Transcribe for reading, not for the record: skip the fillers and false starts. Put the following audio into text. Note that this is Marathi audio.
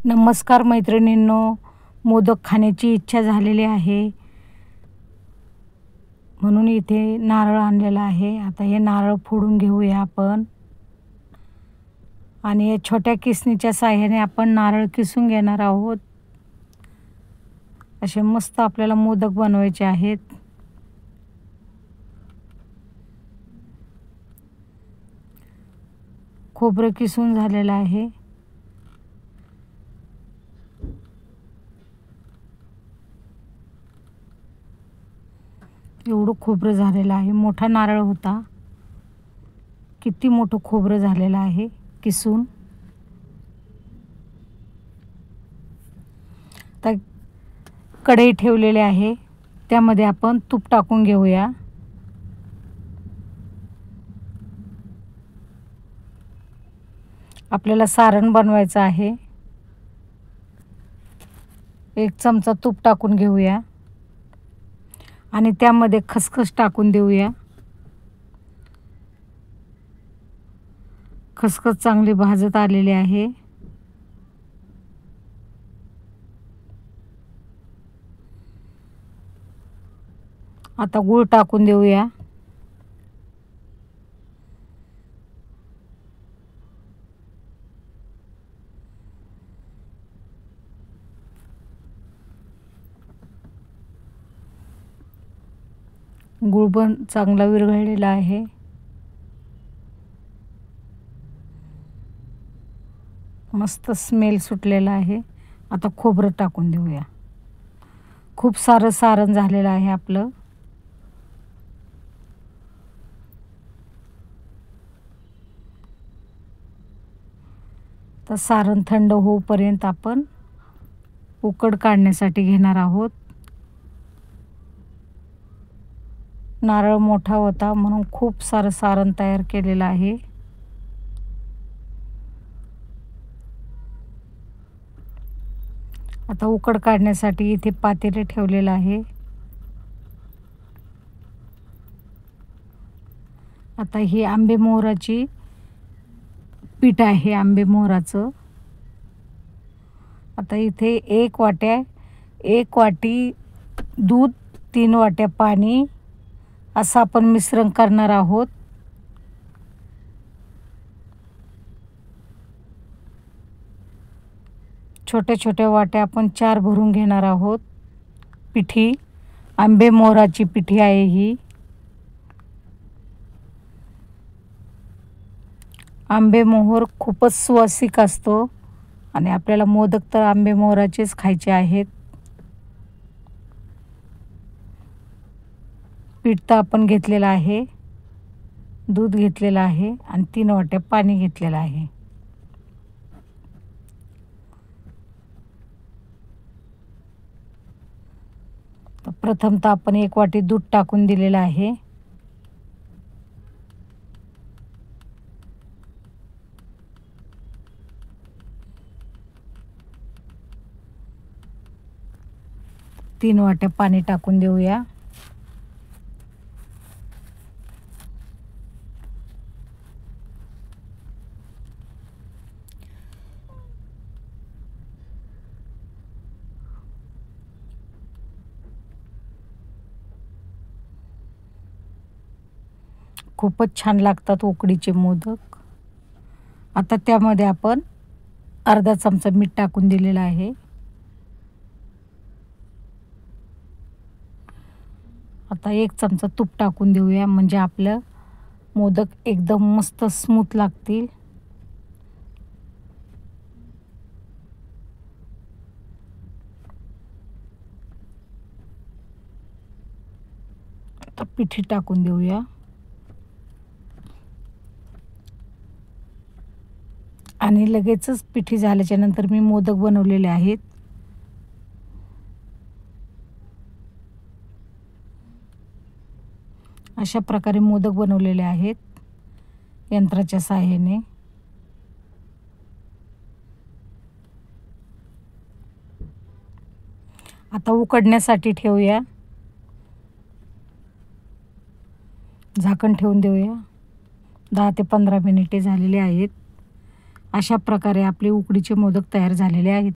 नमस्कार मैत्रिणींनो, मोदक खाण्याची इच्छा झालेली आहे म्हणून इथे नारळ आणलेला आहे. आता हे नारळ फोडून घेऊया आपण आणि या छोट्या किसणीच्या साहाय्याने आपण नारळ किसून घेणार आहोत. असे मस्त आपल्याला मोदक बनवायचे आहेत. खोबरं किसून झालेलं आहे. एवढं खोबरं झालेलं आहे. मोठा नारळ होता. किती मोठं खोबरं झालेलं आहे किसून. आता कढई ठेवलेली आहे, त्यामध्ये आपण तूप टाकून घेऊया. आपल्याला सारण बनवायचं आहे. 1 चमचा तूप टाकून घेऊया आणि त्यामध्ये खसखस टाकून देऊया. खसखस चांगली भाजत आलेली आहे. आता गूळ टाकून देऊया. गूळ पण चांगला विरघळलेला आहे. मस्त स्मेल सुटलेला आहे. आता खोबरं टाकून देऊया. खूप सारं सारण झालेलं आहे आपलं. तर सारण थंड होईपर्यंत आपण उकड काढण्यासाठी घेणार आहोत. नारळ मोठा होता म्हणून खूप सारं सारण तयार केलेलं आहे. आता उकड काढण्यासाठी इथे पातेले ठेवलेलं आहे. आता ही आंबे मोहराची पीठ आहे, आंबे मोहराचं. आता इथे 1 वाटी दूध, 3 वाट्या पाणी असं आपण मिश्रण करणार आहोत. छोट्या छोट्या वाट्या आपण 4 भरून घेणार आहोत. पिठी आंबे मोहराची पिठी आहे ही. आंबे मोहर खूपच सुवासिक असतो आणि आपल्याला मोदक तर आंबे मोहराचेच खायचे आहेत. पीठ तर आपण घेतलेलं आहे, दूध घेतलेलं आहे आणि 3 वाट्या पाणी घेतलेलं आहे. तर प्रथमतः आपण 1 वाटी दूध टाकून दिलेलं आहे. तीन वाट्या पाणी टाकून देऊया. खूपच छान लागतात उकडीचे मोदक. आता त्यामध्ये आपण अर्धा चमचा मीठ टाकून दिलेलं आहे. आता 1 चमचा तूप टाकून देऊया, म्हणजे आपलं मोदक एकदम मस्त स्मूथ लागतील. आता पिठी टाकून देऊया आणि लगेचच पिठी झाल्याच्या नंतर मी मोदक बनवलेले आहेत. अशा प्रकारे मोदक बनवलेले आहेत यंत्राच्या साहाय्याने. आता उकडण्यासाठी ठेवूया. झाकण ठेवून देऊया. 10 ते 15 मिनिटे झालेली आहेत. अशा प्रकारे आपले उकडीचे मोदक तयार झालेले आहेत.